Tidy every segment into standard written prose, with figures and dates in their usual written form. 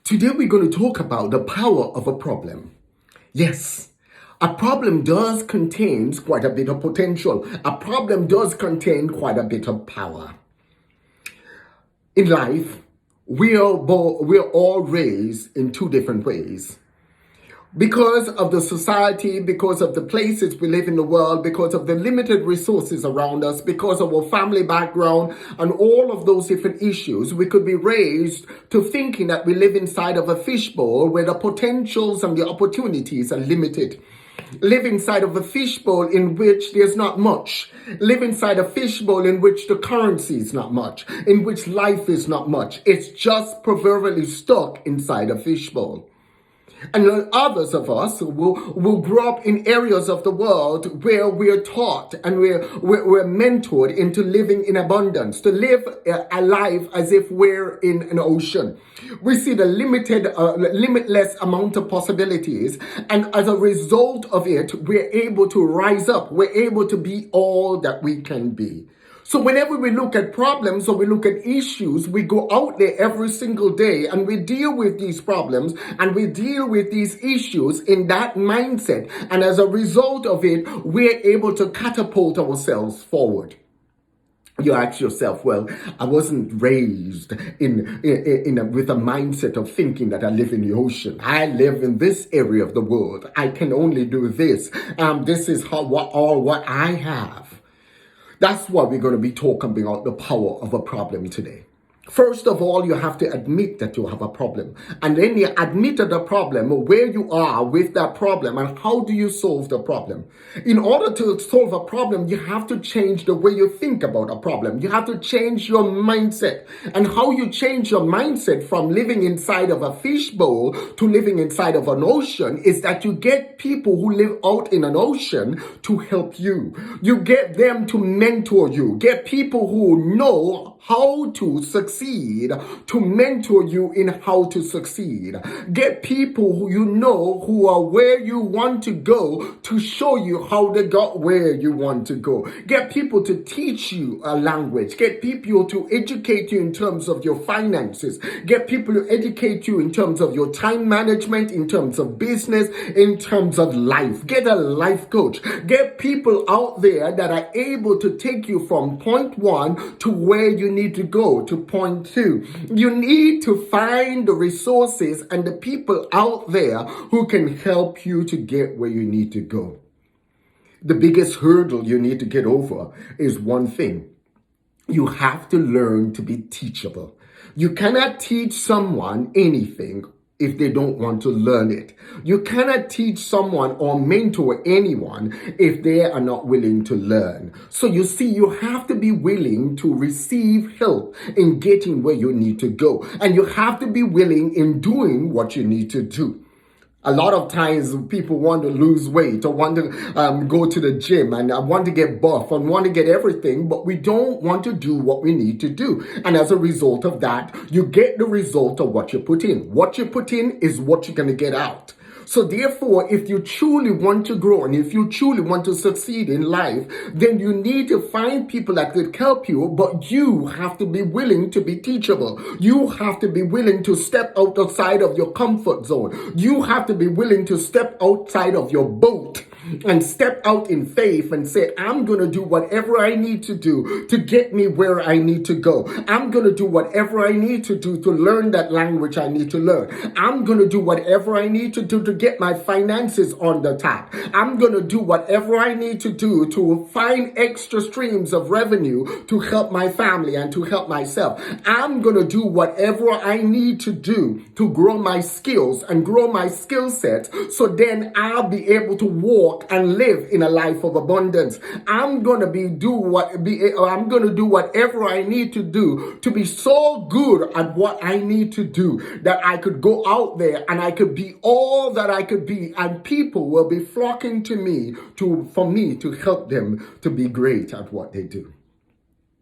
Today we're going to talk about the power of a problem. Yes, a problem does contain quite a bit of potential. A problem does contain quite a bit of power. In life, we're all raised in two different ways. Because of the society, because of the places we live in the world, because of the limited resources around us, because of our family background, and all of those different issues, we could be raised to thinking that we live inside of a fishbowl where the potentials and the opportunities are limited. Live inside of a fishbowl in which there's not much. Live inside a fishbowl in which the currency is not much, in which life is not much. It's just proverbially stuck inside a fishbowl. And others of us will grow up in areas of the world where we're taught and we're mentored into living in abundance, to live a life as if we're in an ocean. We see the limitless amount of possibilities, and as a result of it, we're able to rise up. We're able to be all that we can be. So whenever we look at problems or we look at issues, we go out there every single day and we deal with these problems and we deal with these issues in that mindset. And as a result of it, we're able to catapult ourselves forward. You ask yourself, well, I wasn't raised with a mindset of thinking that I live in the ocean. I live in this area of the world. I can only do this. This is what I have. That's why we're going to be talking about the power of a problem today. First of all, you have to admit that you have a problem. And then you admit the problem, where you are with that problem, and how do you solve the problem. In order to solve a problem, you have to change the way you think about a problem. You have to change your mindset. And how you change your mindset from living inside of a fishbowl to living inside of an ocean is that you get people who live out in an ocean to help you. You get them to mentor you. Get people who know how to succeed to mentor you in how to succeed. Get people who you know who are where you want to go to show you how they got where you want to go. Get people to teach you a language. Get people to educate you in terms of your finances. Get people to educate you in terms of your time management, in terms of business, in terms of life. Get a life coach. Get people out there that are able to take you from point one to where you need to go to point two. You need to find the resources and the people out there who can help you to get where you need to go. The biggest hurdle you need to get over is one thing. You have to learn to be teachable. You cannot teach someone anything if they don't want to learn it. You cannot teach someone or mentor anyone if they are not willing to learn. So you see, you have to be willing to receive help in getting where you need to go. And you have to be willing in doing what you need to do. A lot of times people want to lose weight or want to go to the gym and want to get buff and want to get everything, but we don't want to do what we need to do. And as a result of that, you get the result of what you put in. What you put in is what you're going to get out. So therefore, if you truly want to grow and if you truly want to succeed in life, then you need to find people that could help you, but you have to be willing to be teachable. You have to be willing to step outside of your comfort zone. You have to be willing to step outside of your boat and step out in faith and say, I'm going to do whatever I need to do to get me where I need to go. I'm going to do whatever I need to do to learn that language I need to learn. I'm going to do whatever I need to do to get my finances on the top. I'm going to do whatever I need to do to find extra streams of revenue to help my family and to help myself. I'm going to do whatever I need to do to grow my skills and grow my skill set, so then I'll be able to walk and live in a life of abundance. I'm going to do whatever I need to do to be so good at what I need to do that I could go out there and I could be all that I could be, and people will be flocking to me for me to help them to be great at what they do.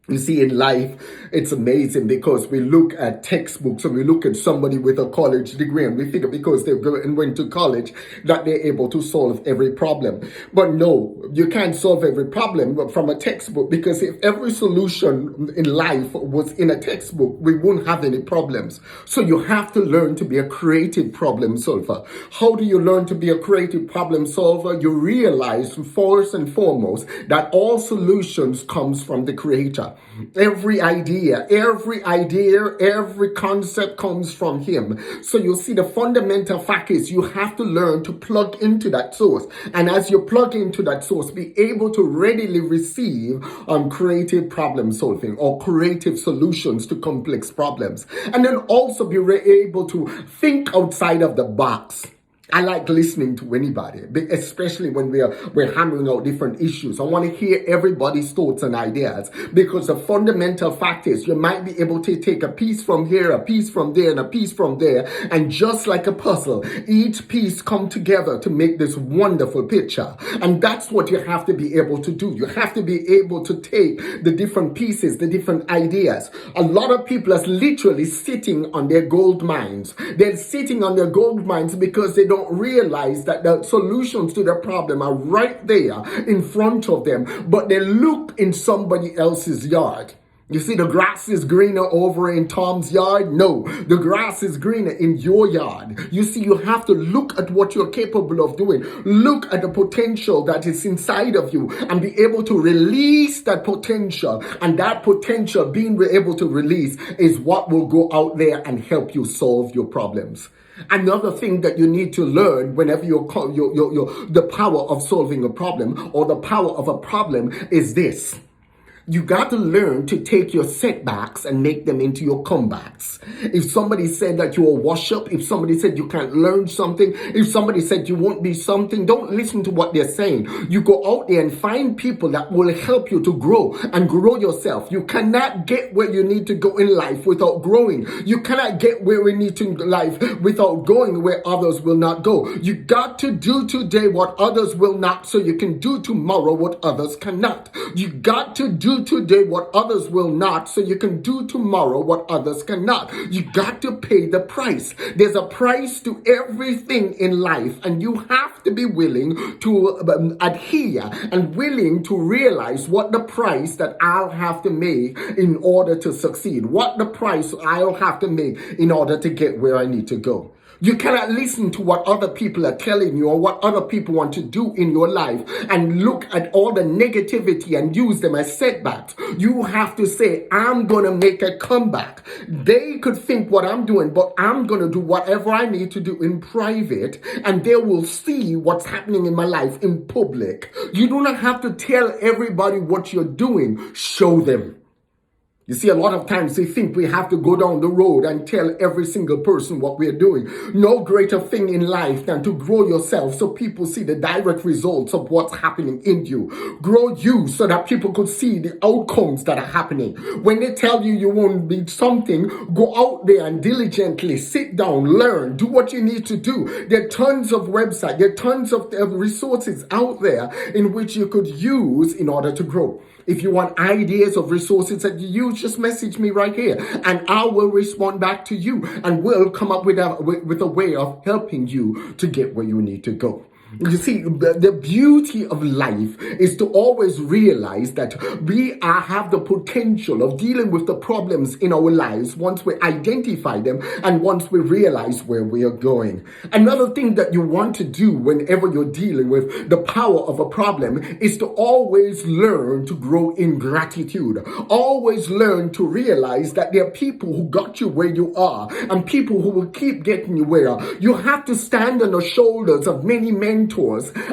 You see, in life, it's amazing because we look at textbooks and we look at somebody with a college degree and we think because they went to college that they're able to solve every problem. But no, you can't solve every problem from a textbook, because if every solution in life was in a textbook, we wouldn't have any problems. So you have to learn to be a creative problem solver. How do you learn to be a creative problem solver? You realize first and foremost that all solutions comes from the Creator. Every idea, every concept comes from Him. So you see, the fundamental fact is you have to learn to plug into that source. And as you plug into that source, be able to readily receive creative problem solving or creative solutions to complex problems. And then also be able to think outside of the box. I like listening to anybody, especially when we're hammering out different issues. I want to hear everybody's thoughts and ideas, because the fundamental fact is you might be able to take a piece from here, a piece from there, and a piece from there, and just like a puzzle, each piece come together to make this wonderful picture. And that's what you have to be able to do. You have to be able to take the different pieces, the different ideas. A lot of people are literally sitting on their gold mines. They're sitting on their gold mines because they don't realize that the solutions to their problem are right there in front of them, but they look in somebody else's yard. You see, the grass is greener over in Tom's yard. No, the grass is greener in your yard. You see, you have to look at what you're capable of doing. Look at the potential that is inside of you and be able to release that potential. And that potential being able to release is what will go out there and help you solve your problems. Another thing that you need to learn whenever the power of solving a problem or the power of a problem is this. You got to learn to take your setbacks and make them into your comebacks. If somebody said that you're a wash-up, if somebody said you can't learn something, if somebody said you won't be something, don't listen to what they're saying. You go out there and find people that will help you to grow and grow yourself. You cannot get where you need to go in life without growing. You cannot get where we need to in life without going where others will not go. You got to do today what others will not, so you can do tomorrow what others cannot. You got to do today what others will not, so you can do tomorrow what others cannot. You got to pay the price. There's a price to everything in life, and you have to be willing to adhere and willing to realize what the price that I'll have to make in order to succeed, what the price I'll have to make in order to get where I need to go. You cannot listen to what other people are telling you or what other people want to do in your life and look at all the negativity and use them as setbacks. You have to say, I'm going to make a comeback. They could think what I'm doing, but I'm going to do whatever I need to do in private, and they will see what's happening in my life in public. You do not have to tell everybody what you're doing. Show them. You see, a lot of times they think we have to go down the road and tell every single person what we're doing. No greater thing in life than to grow yourself so people see the direct results of what's happening in you. Grow you so that people could see the outcomes that are happening. When they tell you you won't be something, go out there and diligently sit down, learn, do what you need to do. There are tons of websites, there are tons of resources out there in which you could use in order to grow. If you want ideas of resources that you use, just message me right here and I will respond back to you and we'll come up with a way of helping you to get where you need to go. You see, the beauty of life is to always realize that we have the potential of dealing with the problems in our lives once we identify them and once we realize where we are going. Another thing that you want to do whenever you're dealing with the power of a problem is to always learn to grow in gratitude. Always learn to realize that there are people who got you where you are and people who will keep getting you where. You have to stand on the shoulders of many mentors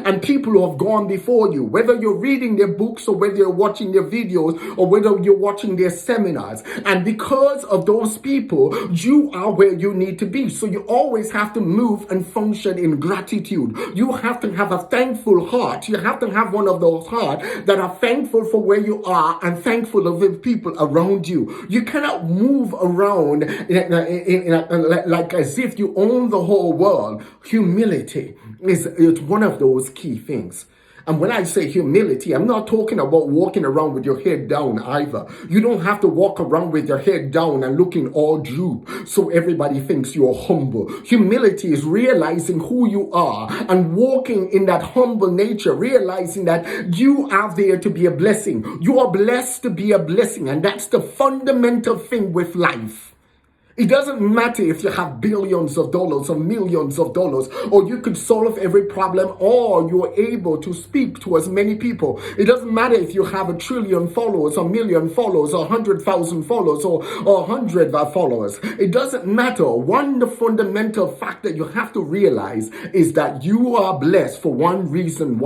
and people who have gone before you, whether you're reading their books or whether you're watching their videos or whether you're watching their seminars. And because of those people, you are where you need to be. So you always have to move and function in gratitude. You have to have a thankful heart. You have to have one of those hearts that are thankful for where you are and thankful of the people around you. You cannot move around like as if you own the whole world. Humility is one of those key things. And when I say humility, I'm not talking about walking around with your head down either. You don't have to walk around with your head down and looking all droop so everybody thinks you're humble. Humility is realizing who you are and walking in that humble nature, realizing that you are there to be a blessing. You are blessed to be a blessing, and that's the fundamental thing with life. It doesn't matter if you have billions of dollars or millions of dollars, or you could solve every problem, or you're able to speak to as many people. It doesn't matter if you have 1 trillion followers, 1 million followers, or 100,000 followers, or 100 followers. It doesn't matter. The fundamental fact that you have to realize is that you are blessed for one reason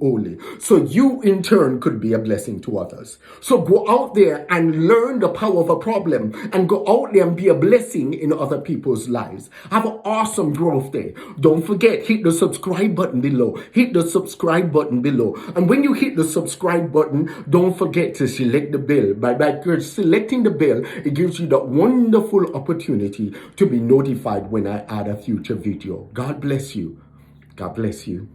only. So you in turn could be a blessing to others. So go out there and learn the power of a problem, and go out there and be a blessing in other people's lives. Have an awesome growth day. Don't forget, hit the subscribe button below. Hit the subscribe button below. And when you hit the subscribe button, don't forget to select the bell. By selecting the bell, it gives you that wonderful opportunity to be notified when I add a future video. God bless you. God bless you.